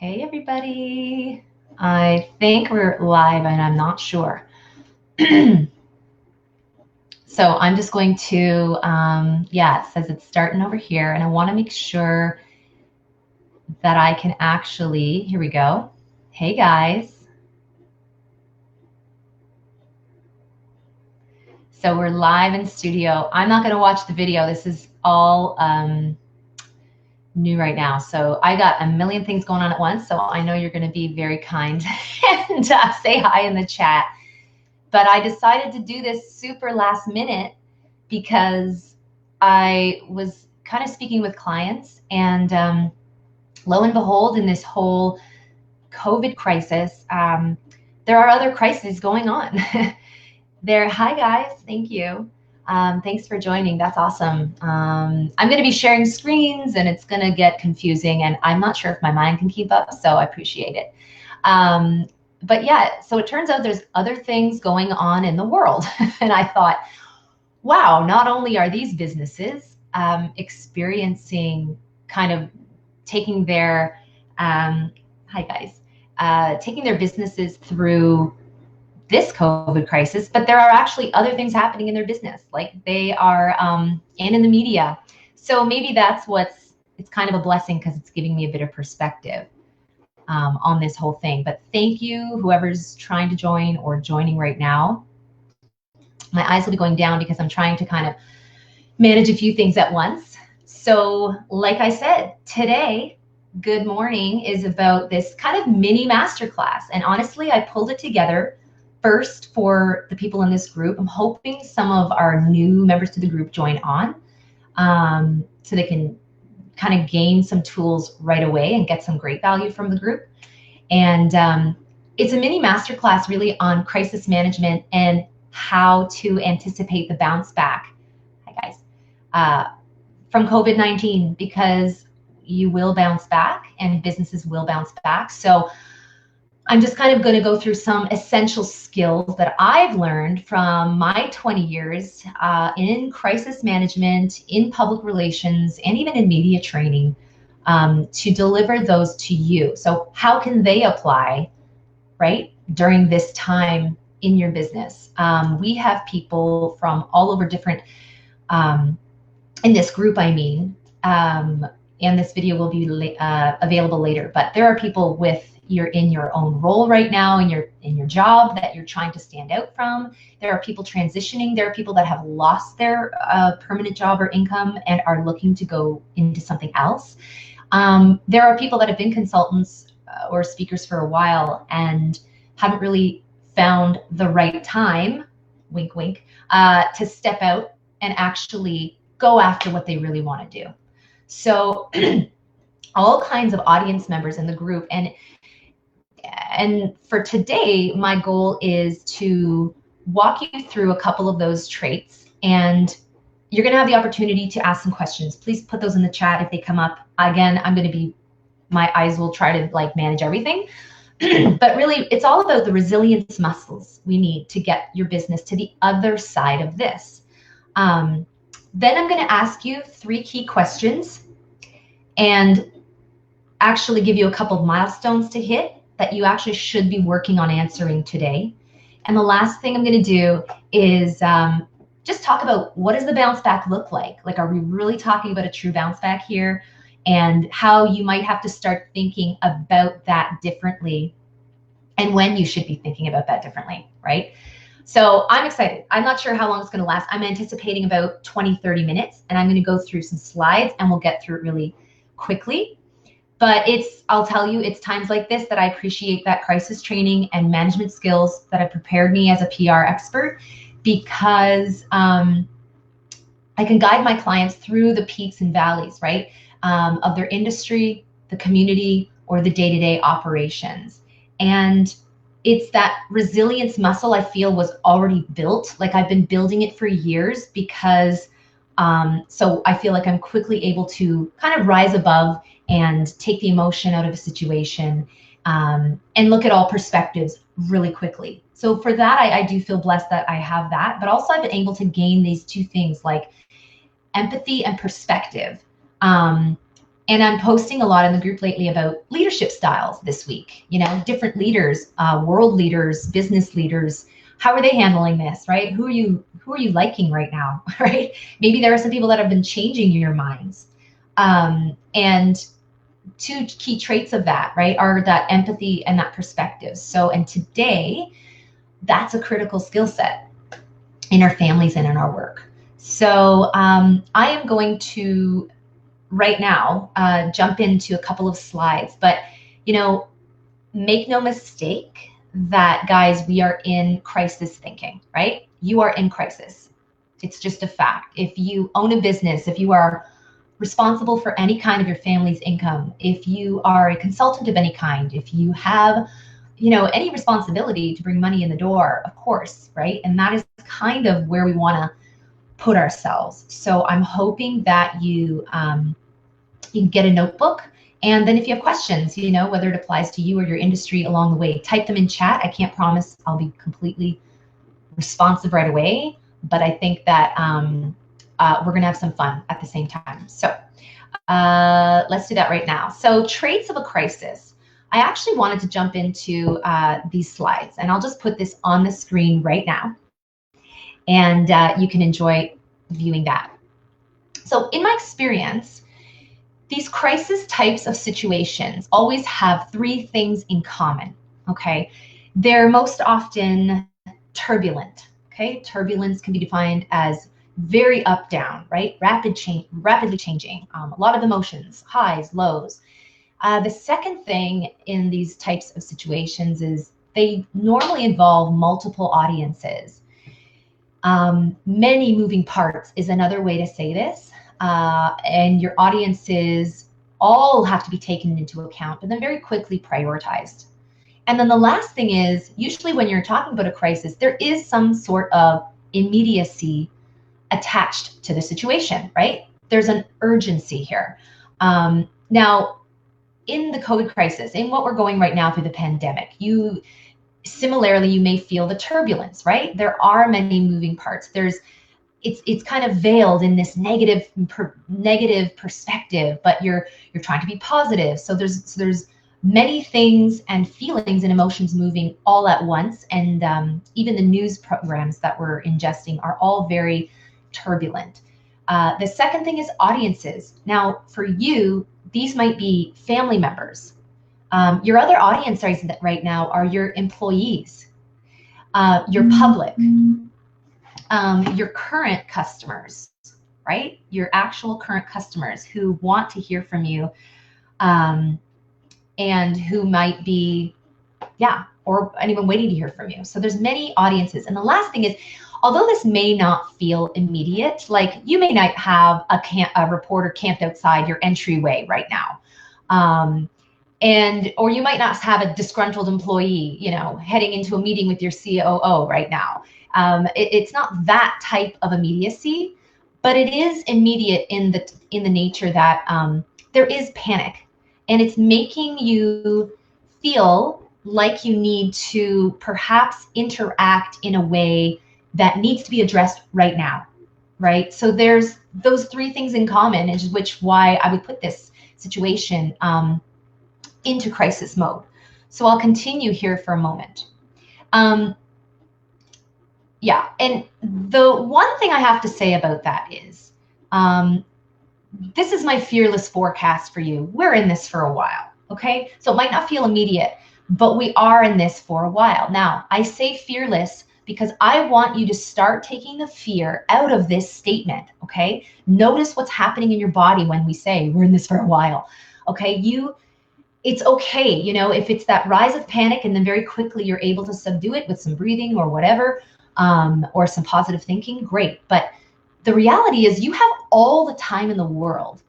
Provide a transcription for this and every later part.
Hey, everybody. I think we're live and I'm not sure. So I'm just going to, it says it's starting over here and I want to make sure that I can actually, here we go. Hey, guys. So we're live in studio. I'm not going to watch the video. This is all new right now. So I got a million things going on at once. So I know you're going to be very kind and say hi in the chat. But I decided to do this super last minute because I was kind of speaking with clients and lo and behold, in this whole COVID crisis, there are other crises going on. Hi guys, thank you. Thanks for joining, that's awesome. I'm gonna be sharing screens and it's gonna get confusing and I'm not sure if my mind can keep up, so I appreciate it. But yeah, so it turns out there's other things going on in the world. And I thought, wow, not only are these businesses experiencing kind of taking their, taking their businesses through this COVID crisis, but there are actually other things happening in their business, like they are and in the media. So maybe that's it's kind of a blessing because it's giving me a bit of perspective on this whole thing. But thank you, whoever's trying to join or joining right now. My eyes will be going down because I'm trying to kind of manage a few things at once. So like I said, today, Good Morning is about this kind of mini masterclass. And honestly, I pulled it together first for the people in this group. I'm hoping some of our new members to the group join on so they can kind of gain some tools right away and get some great value from the group. And it's a mini masterclass really on crisis management and how to anticipate the bounce back, hi guys, from COVID-19, because you will bounce back and businesses will bounce back. So I'm just kind of going to go through some essential skills that I've learned from my 20 years in crisis management, in public relations, and even in media training to deliver those to you. So how can they apply, right, during this time in your business? We have people from all over different, in this group, I mean, and this video will be available later, but there are people you're in your own role right now in your job that you're trying to stand out from. There are people transitioning. There are people that have lost their permanent job or income and are looking to go into something else. There are people that have been consultants or speakers for a while and haven't really found the right time, wink, wink, to step out and actually go after what they really want to do. So all kinds of audience members in the group. And for today, my goal is to walk you through a couple of those traits, and you're going to have the opportunity to ask some questions. Please put those in the chat if they come up. Again, my eyes will try to like manage everything. But really, it's all about the resilience muscles we need to get your business to the other side of this. Then I'm going to ask you 3 key questions and actually give you a couple of milestones to hit that you actually should be working on answering today. And the last thing I'm going to do is just talk about what does the bounce back look like? Like, are we really talking about a true bounce back here? And how you might have to start thinking about that differently and when you should be thinking about that differently, right? So I'm excited. I'm not sure how long it's going to last. I'm anticipating about 20-30 minutes, and I'm going to go through some slides and we'll get through it really quickly. But I'll tell you, it's times like this that I appreciate that crisis training and management skills that have prepared me as a PR expert, because I can guide my clients through the peaks and valleys, right, of their industry, the community, or the day-to-day operations. And it's that resilience muscle I feel was already built. Like, I've been building it for years because so I feel like I'm quickly able to kind of rise above and take the emotion out of a situation and look at all perspectives really quickly. So for that, I do feel blessed that I have that, but also I've been able to gain these 2 things, like empathy and perspective. And I'm posting a lot in the group lately about leadership styles this week, different leaders, world leaders, business leaders. How are they handling this, right? Who are you liking right now, right? Maybe there are some people that have been changing your minds. And two key traits of that, right, are that empathy and that perspective. So, and today, that's a critical skill set in our families and in our work. So I am going to right now jump into a couple of slides, but make no mistake that, guys, we are in crisis thinking, right? You are in crisis. It's just a fact. If you own a business, if you are responsible for any kind of your family's income, if you are a consultant of any kind, if you have any responsibility to bring money in the door, of course, right? And that is kind of where we want to put ourselves. So I'm hoping that you can get a notebook, and then if you have questions, whether it applies to you or your industry along the way, type them in chat. I can't promise I'll be completely responsive right away, but I think that we're gonna have some fun at the same time. So let's do that right now. So traits of a crisis. I actually wanted to jump into these slides, and I'll just put this on the screen right now, and you can enjoy viewing that. So in my experience, these crisis types of situations always have three things in common, okay? They're most often turbulent, okay? Turbulence can be defined as very up, down, right? Rapidly changing, a lot of emotions, highs, lows. The second thing in these types of situations is they normally involve multiple audiences. Many moving parts is another way to say this. And your audiences all have to be taken into account, but then very quickly prioritized. And then the last thing is, usually when you're talking about a crisis, there is some sort of immediacy attached to the situation, right? There's an urgency here. Now, in the COVID crisis, in what we're going right now through the pandemic, similarly, you may feel the turbulence, right? There are many moving parts. It's kind of veiled in this negative perspective, but you're trying to be positive. So there's many things and feelings and emotions moving all at once, and even the news programs that we're ingesting are all very turbulent. The second thing is audiences. Now, for you, these might be family members. Your other audience right now are your employees, your public, your current customers, right? Your actual current customers who want to hear from you, and who might be, or anyone waiting to hear from you. So there's many audiences. And the last thing is, although this may not feel immediate, like you may not have a reporter camped outside your entryway right now. Or you might not have a disgruntled employee, heading into a meeting with your COO right now. It's not that type of immediacy, but it is immediate in the nature that there is panic, and it's making you feel like you need to perhaps interact in a way that needs to be addressed right now, right? So there's those three things in common, why I would put this situation into crisis mode. So I'll continue here for a moment. And the one thing I have to say about that is, this is my fearless forecast for you. We're in this for a while, okay? So it might not feel immediate, but we are in this for a while. Now, I say fearless because I want you to start taking the fear out of this statement, okay? Notice what's happening in your body when we say we're in this for a while, okay? It's okay, if it's that rise of panic and then very quickly you're able to subdue it with some breathing or whatever, or some positive thinking, great. But the reality is you have all the time in the world,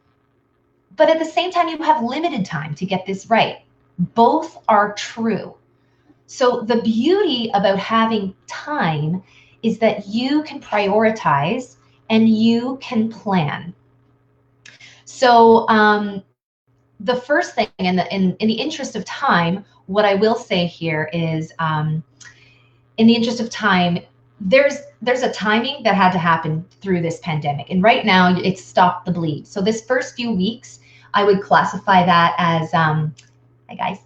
but at the same time, you have limited time to get this right. Both are true. So the beauty about having time is that you can prioritize and you can plan. So the first thing, in the interest of time, what I will say here is, in the interest of time, there's a timing that had to happen through this pandemic, and right now it's stopped the bleed. So this first few weeks, I would classify that as, hi guys,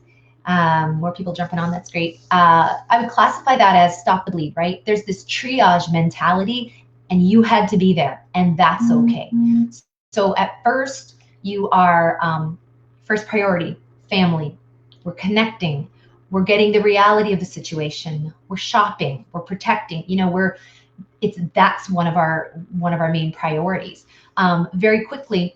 more people jumping on, that's great. I would classify that as stop the bleed, right? There's this triage mentality and you had to be there, and that's okay. So at first you are first priority, family. We're connecting. We're getting the reality of the situation. We're shopping. We're protecting. That's one of our main priorities. Very quickly,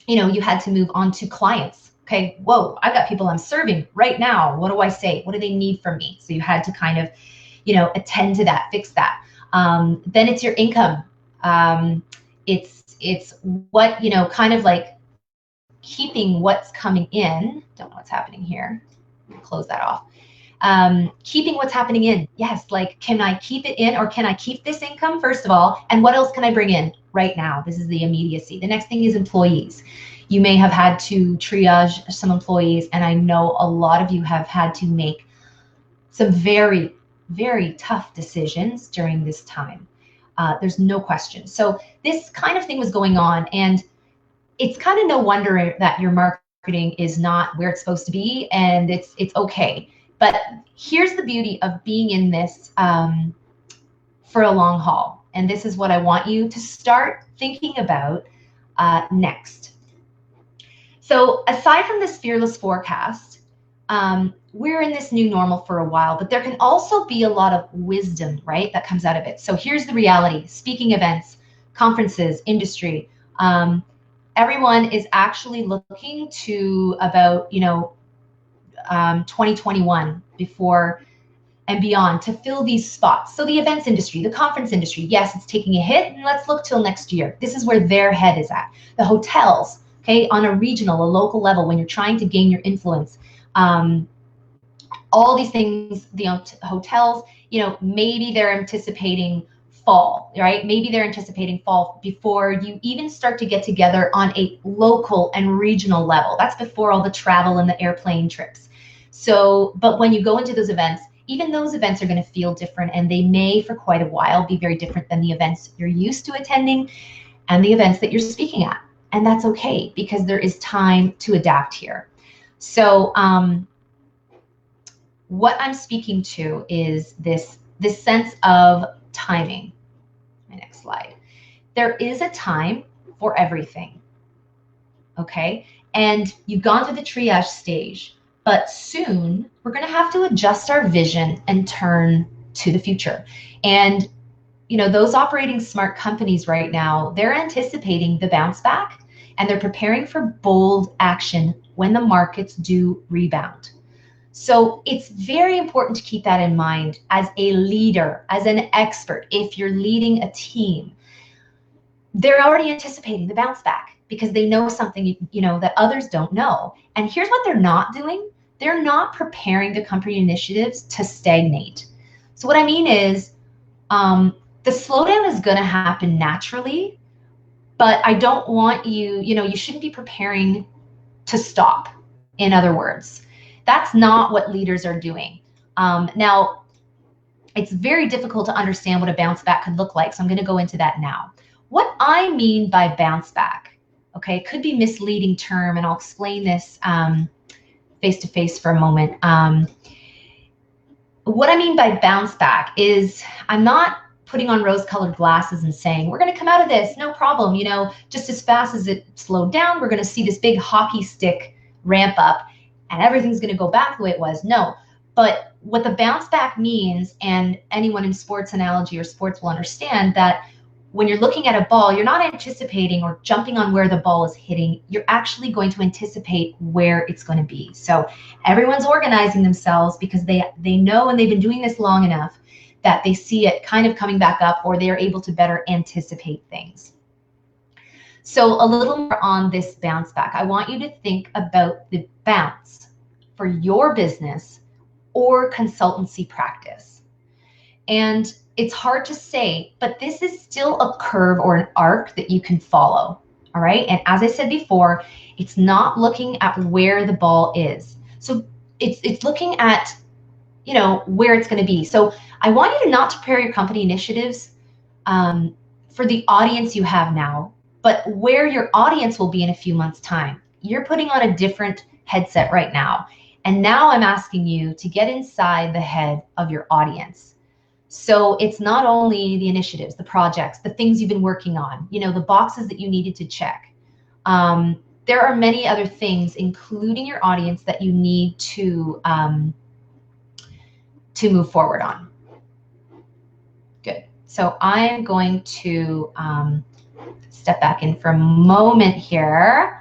you had to move on to clients. Okay, whoa, I've got people I'm serving right now. What do I say? What do they need from me? So you had to kind of, attend to that, fix that. Then it's your income. It's what, kind of like keeping what's coming in. Don't know what's happening here. Close that off. Keeping what's happening in. Yes, like, can I keep it in, or can I keep this income, first of all? And what else can I bring in right now? This is the immediacy. The next thing is employees. You may have had to triage some employees, and I know a lot of you have had to make some very, very tough decisions during this time. There's no question. So this kind of thing was going on, and it's kind of no wonder that your marketing is not where it's supposed to be, and it's okay. But here's the beauty of being in this for a long haul. And this is what I want you to start thinking about next. So aside from this fearless forecast, we're in this new normal for a while, but there can also be a lot of wisdom, right, that comes out of it. So here's the reality. Speaking events, conferences, industry, everyone is actually looking to about, 2021 before and beyond to fill these spots. So the events industry, the conference industry, yes, it's taking a hit, and let's look till next year. This is where their head is at. The hotels, okay, on a regional, a local level, when you're trying to gain your influence, all these things, the hotels, maybe they're anticipating fall, right? Maybe they're anticipating fall before you even start to get together on a local and regional level. That's before all the travel and the airplane trips. So, but when you go into those events, even those events are going to feel different, and they may for quite a while be very different than the events you're used to attending and the events that you're speaking at. And that's okay, because there is time to adapt here. So what I'm speaking to is this sense of timing. My next slide. There is a time for everything, okay? And you've gone through the triage stage, but soon we're going to have to adjust our vision and turn to the future. And, those operating smart companies right now, they're anticipating the bounce back, and they're preparing for bold action when the markets do rebound. So it's very important to keep that in mind as a leader, as an expert. If you're leading a team, they're already anticipating the bounce back because they know something, that others don't know. And here's what they're not doing. They're not preparing the company initiatives to stagnate. So what I mean is, the slowdown is going to happen naturally, but I don't want you, you shouldn't be preparing to stop. In other words, that's not what leaders are doing. Now, it's very difficult to understand what a bounce back could look like, so I'm going to go into that now. What I mean by bounce back, okay, it could be a misleading term, and I'll explain this face-to-face for a moment. What I mean by bounce back is I'm not putting on rose-colored glasses and saying, we're going to come out of this, no problem, just as fast as it slowed down, we're going to see this big hockey stick ramp up, and everything's going to go back the way it was. No, but what the bounce back means, and anyone in sports analogy or sports will understand that when you're looking at a ball, you're not anticipating or jumping on where the ball is hitting. You're actually going to anticipate where it's going to be. So everyone's organizing themselves because they know, and they've been doing this long enough, that they see it kind of coming back up, or they're able to better anticipate things. So a little more on this bounce back. I want you to think about the bounce for your business or consultancy practice. And it's hard to say, but this is still a curve or an arc that you can follow. All right. And as I said before, it's not looking at where the ball is. So it's looking at, where it's going to be. So I want you to not prepare your company initiatives for the audience you have now, but where your audience will be in a few months' time. you're putting on a different headset right now. And now I'm asking you to get inside the head of your audience. So it's not only the initiatives, the projects, the things you've been working on, the boxes that you needed to check. There are many other things, including your audience, that you need to move forward on. Good. So I'm going to step back in for a moment here.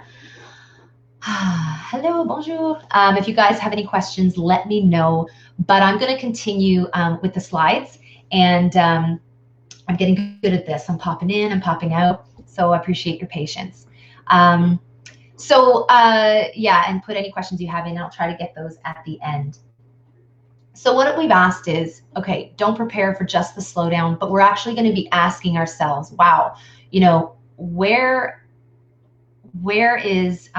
Hello, bonjour. If you guys have any questions, let me know. But I'm going to continue with the slides, and I'm getting good at this. I'm popping in, I'm popping out, so I appreciate your patience. Yeah, and put any questions you have in, and I'll try to get those at the end. So what we've asked is, okay, don't prepare for just the slowdown, but we're actually going to be asking ourselves, wow, where is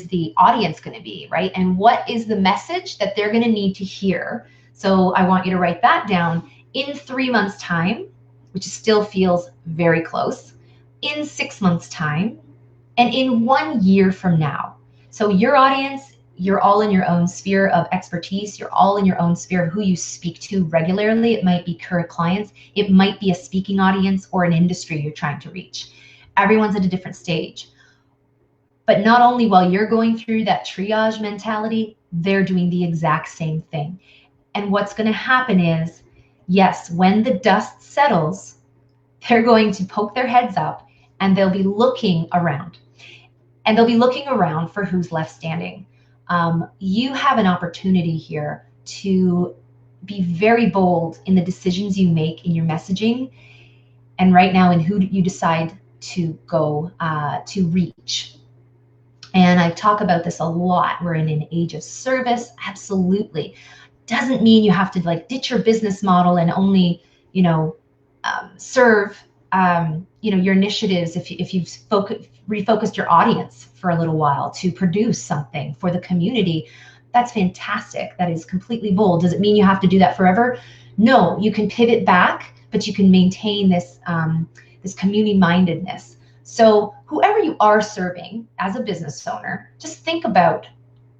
the audience going to be, right? And what is the message that they're going to need to hear? So I want you to write that down in 3 months' time, which still feels very close, in 6 months' time, and in 1 year from now. So your audience, you're all in your own sphere of expertise. You're all in your own sphere of who you speak to regularly. It might be current clients. It might be a speaking audience or an industry you're trying to reach. Everyone's at a different stage. But not only while you're going through that triage mentality, they're doing the exact same thing. And what's going to happen is, yes, when the dust settles, they're going to poke their heads up and they'll be looking around. And they'll be looking around for who's left standing. You have an opportunity here to be very bold in the decisions you make in your messaging, and right now in who you decide to go to reach. And I talk about this a lot. We're in an age of service. Absolutely. Doesn't mean you have to ditch your business model and only, serve, your initiatives if you've refocused your audience for a little while to produce something for the community. That's fantastic. That is completely bold. Does it mean you have to do that forever? No, you can pivot back, but you can maintain this, this community mindedness. So whoever you are serving as a business owner, just think about,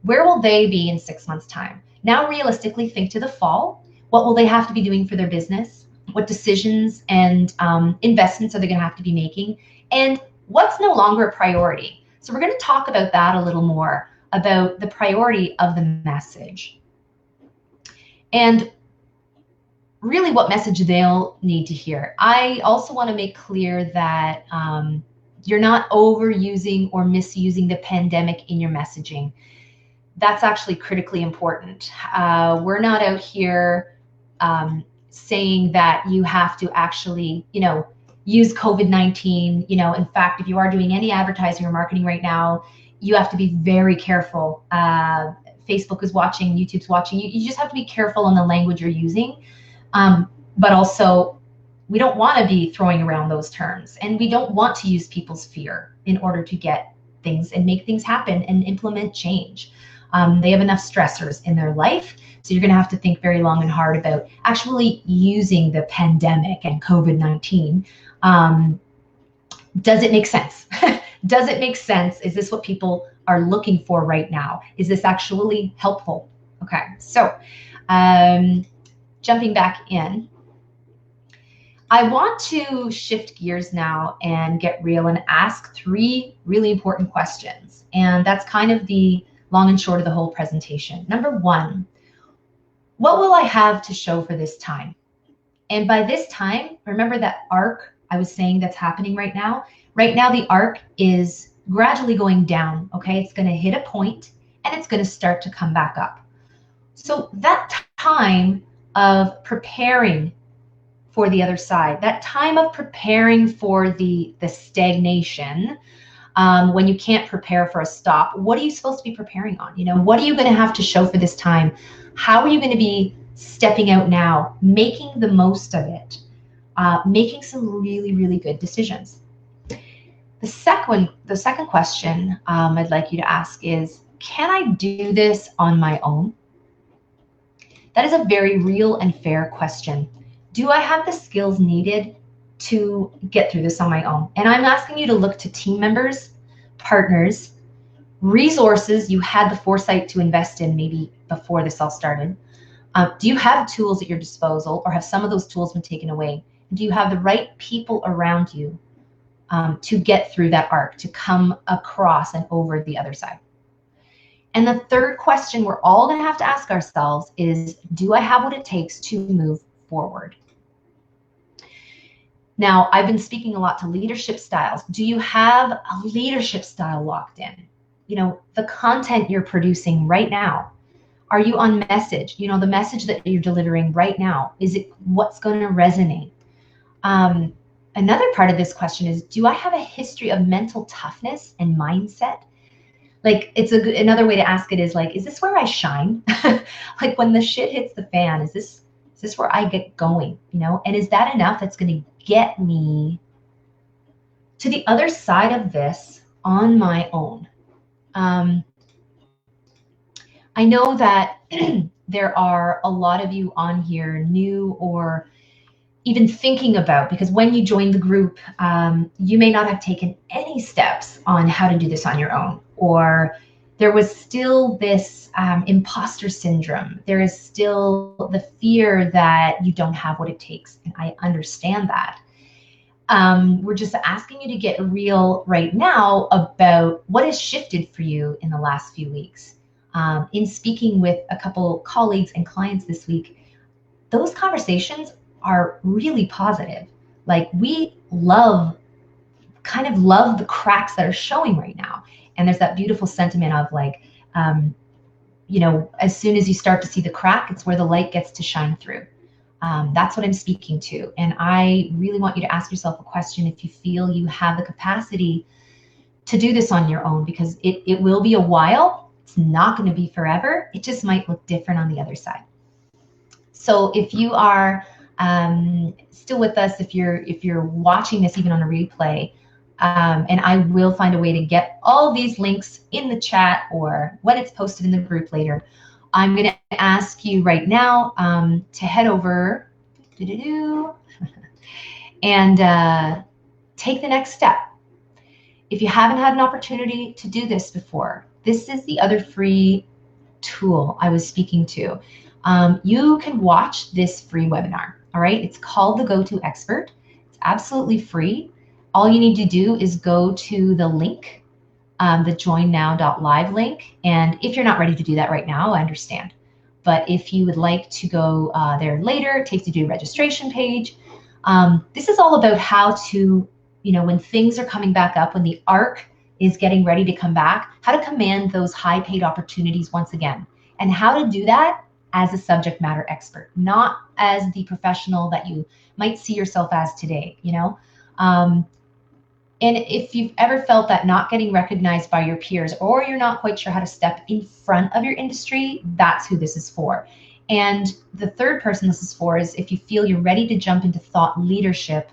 where will they be in 6 months' time? Now realistically think to the fall. What will they have to be doing for their business? What decisions and investments are they going to have to be making? And what's no longer a priority? So we're going to talk about that a little more, about the priority of the message. And really what message they'll need to hear. I also want to make clear that you're not overusing or misusing the pandemic in your messaging. That's actually critically important. We're not out here saying that you have to actually, use COVID-19. In fact, if you are doing any advertising or marketing right now, you have to be very careful. Facebook is watching, YouTube's watching. You just have to be careful on the language you're using. But also, we don't want to be throwing around those terms, and we don't want to use people's fear in order to get things and make things happen and implement change. They have enough stressors in their life, so you're going to have to think very long and hard about actually using the pandemic and COVID-19. Does it make sense? Does it make sense? Is this what people are looking for right now? Is this actually helpful? Okay, so jumping back in, I want to shift gears now and get real and ask 3 really important questions. And that's kind of the long and short of the whole presentation. Number 1, what will I have to show for this time? And by this time, remember that arc I was saying that's happening right now? Right now, the arc is gradually going down, okay? It's going to hit a point and it's going to start to come back up. So that time of preparing for the other side, that time of preparing for the stagnation, when you can't prepare for a stop, what are you supposed to be preparing on? What are you going to have to show for this time? How are you going to be stepping out now, making the most of it, making some really, really good decisions? The second question I'd like you to ask is, can I do this on my own? That is a very real and fair question. Do I have the skills needed to get through this on my own? And I'm asking you to look to team members, partners, resources you had the foresight to invest in maybe before this all started? Do you have tools at your disposal, or have some of those tools been taken away? Do you have the right people around you to get through that arc, to come across and over the other side? And the third question we're all going to have to ask ourselves is, do I have what it takes to move forward? Now, I've been speaking a lot to leadership styles. Do you have a leadership style locked in? You know, the content you're producing right now, are you on message? You know, the message that you're delivering right now, is it what's going to resonate? Another part of this question is, do I have a history of mental toughness and mindset? Like, it's another way to ask it is like, is this where I shine? Like, when the shit hits the fan, is this where I get going? You know, and is that enough that's going to get me to the other side of this on my own? I know that there are a lot of you on here new or even thinking about, because when you join the group, you may not have taken any steps on how to do this on your own, or there was still this imposter syndrome. There is still the fear that you don't have what it takes, and I understand that. We're just asking you to get real right now about what has shifted for you in the last few weeks. In speaking with a couple colleagues and clients this week, those conversations are really positive. Like, we kind of love the cracks that are showing right now. And there's that beautiful sentiment of like, you know, as soon as you start to see the crack, it's where the light gets to shine through. That's what I'm speaking to. And I really want you to ask yourself a question if you feel you have the capacity to do this on your own, because it will be a while. It's not going to be forever. It just might look different on the other side. So if you are still with us, if you're watching this even on a replay, and I will find a way to get all these links in the chat or when it's posted in the group later, I'm going to ask you right now to head over and take the next step. If you haven't had an opportunity to do this before, this is the other free tool I was speaking to. You can watch this free webinar. All right, it's called the Go-To Expert. It's absolutely free. All you need to do is go to the link, the joinnow.live link. And if you're not ready to do that right now, I understand. But if you would like to go there later, it takes you to a registration page. This is all about how to, you know, when things are coming back up, when the arc is getting ready to come back, how to command those high paid opportunities once again, and how to do that as a subject matter expert, not as the professional that you might see yourself as today, you know? And if you've ever felt that not getting recognized by your peers, or you're not quite sure how to step in front of your industry, that's who this is for. And the third person this is for is if you feel you're ready to jump into thought leadership,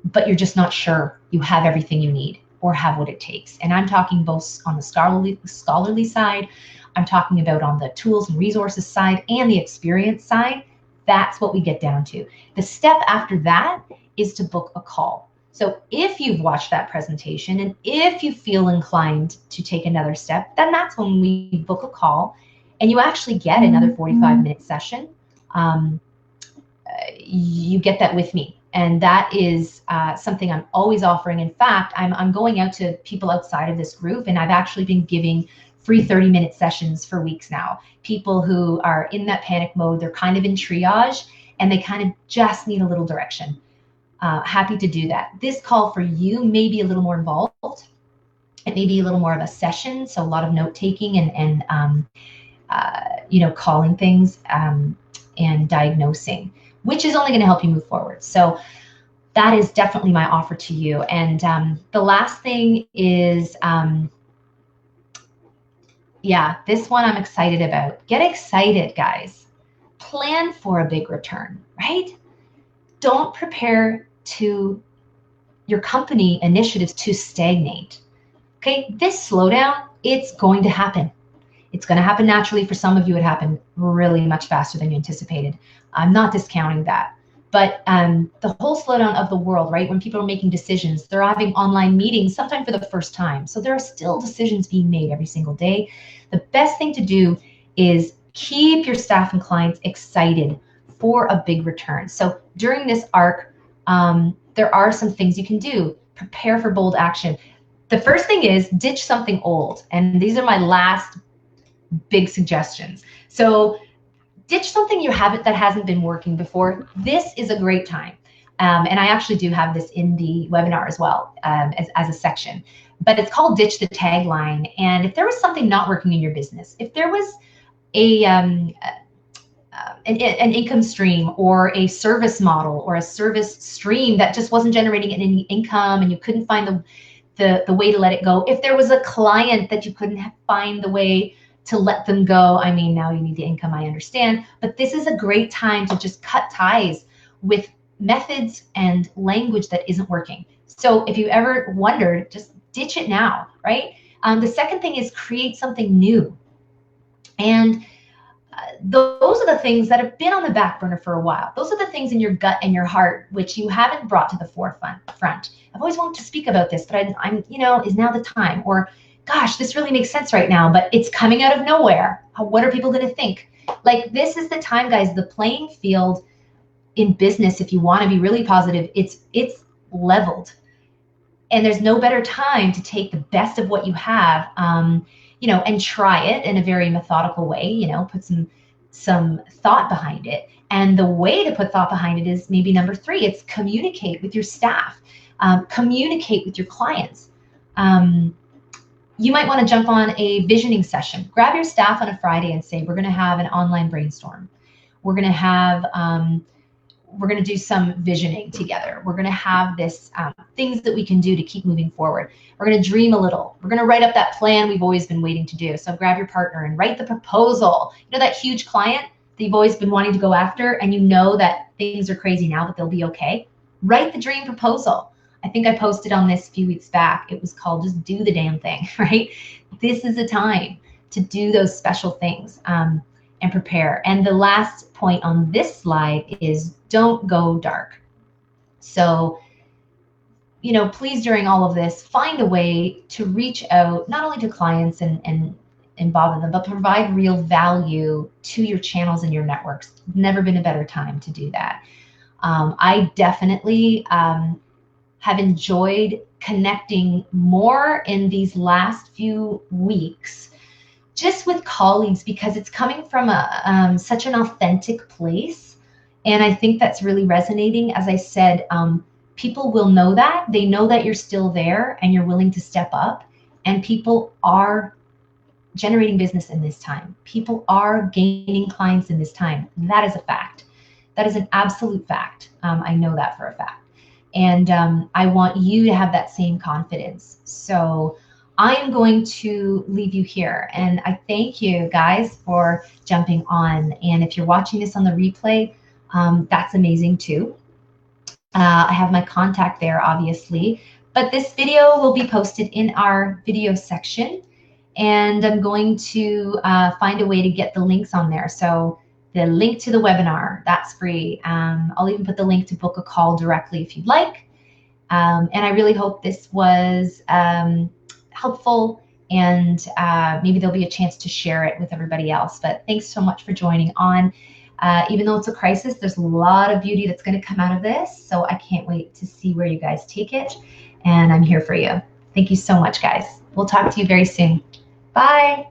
but you're just not sure you have everything you need or have what it takes. And I'm talking both on the scholarly side, I'm talking about on the tools and resources side and the experience side. That's what we get down to. The step after that is to book a call. So if you've watched that presentation and if you feel inclined to take another step, then that's when we book a call and you actually get another 45-minute session. You get that with me. And that is something I'm always offering. In fact, I'm going out to people outside of this group, and I've actually been giving free 30-minute sessions for weeks now. People who are in that panic mode, they're kind of in triage, and they kind of just need a little direction. Happy to do that. This call for you may be a little more involved. It may be a little more of a session, so a lot of note taking and you know, calling things and diagnosing, which is only going to help you move forward. So that is definitely my offer to you. And the last thing is, yeah, this one I'm excited about. Get excited, guys. Plan for a big return, right? Don't prepare your company initiatives to stagnate. Okay, this slowdown, it's going to happen. It's going to happen naturally. For some of you, it happened really much faster than you anticipated. I'm not discounting that. But the whole slowdown of the world, right? When people are making decisions, they're having online meetings, sometimes for the first time. So there are still decisions being made every single day. The best thing to do is keep your staff and clients excited for a big return. So during this arc, there are some things you can do. Prepare for bold action. The first thing is ditch something old. And these are my last big suggestions. So ditch something you haven't that hasn't been working before. This is a great time. And I actually do have this in the webinar as well, as a section. But it's called Ditch the Tagline. And if there was something not working in your business, if there was an income stream or a service model or a service stream that just wasn't generating any income and you couldn't find the way to let it go, if there was a client that you couldn't find the way to let them go, I mean, now you need the income, I understand, but this is a great time to just cut ties with methods and language that isn't working. So if you ever wondered, just ditch it now, right? The second thing is create something new. And those are the things that have been on the back burner for a while. Those are the things in your gut and your heart which you haven't brought to the forefront. I've always wanted to speak about this, but I'm is now the time? Or gosh, this really makes sense right now, but it's coming out of nowhere. What are people going to think? Like, this is the time, guys. The playing field in business, if you want to be really positive, it's leveled. And there's no better time to take the best of what you have, and try it in a very methodical way, put some thought behind it. And the way to put thought behind it is maybe number 3, it's communicate with your staff, communicate with your clients. You might want to jump on a visioning session. Grab your staff on a Friday and say, we're going to have an online brainstorm. We're going to have, we're going to do some visioning together. We're going to have this things that we can do to keep moving forward. We're going to dream a little. We're going to write up that plan we've always been waiting to do. So grab your partner and write the proposal. That huge client that you've always been wanting to go after, and that things are crazy now, but they'll be okay. Write the dream proposal. I think I posted on this a few weeks back. It was called Just Do the Damn Thing, right? This is a time to do those special things and prepare. And the last point on this slide is don't go dark. So, please, during all of this, find a way to reach out not only to clients and bother them, but provide real value to your channels and your networks. Never been a better time to do that. I definitely have enjoyed connecting more in these last few weeks just with colleagues, because it's coming from such an authentic place. And I think that's really resonating. As I said, people will know that. They know that you're still there and you're willing to step up. And people are generating business in this time. People are gaining clients in this time. That is a fact. That is an absolute fact. I know that for a fact. And I want you to have that same confidence. So I am going to leave you here. And I thank you guys for jumping on. And if you're watching this on the replay, that's amazing too. I have my contact there, obviously. But this video will be posted in our video section. And I'm going to find a way to get the links on there. So the link to the webinar, that's free. I'll even put the link to book a call directly if you'd like. And I really hope this was helpful, and maybe there'll be a chance to share it with everybody else. But thanks so much for joining on. Even though it's a crisis, there's a lot of beauty that's going to come out of this. So I can't wait to see where you guys take it. And I'm here for you. Thank you so much, guys. We'll talk to you very soon. Bye.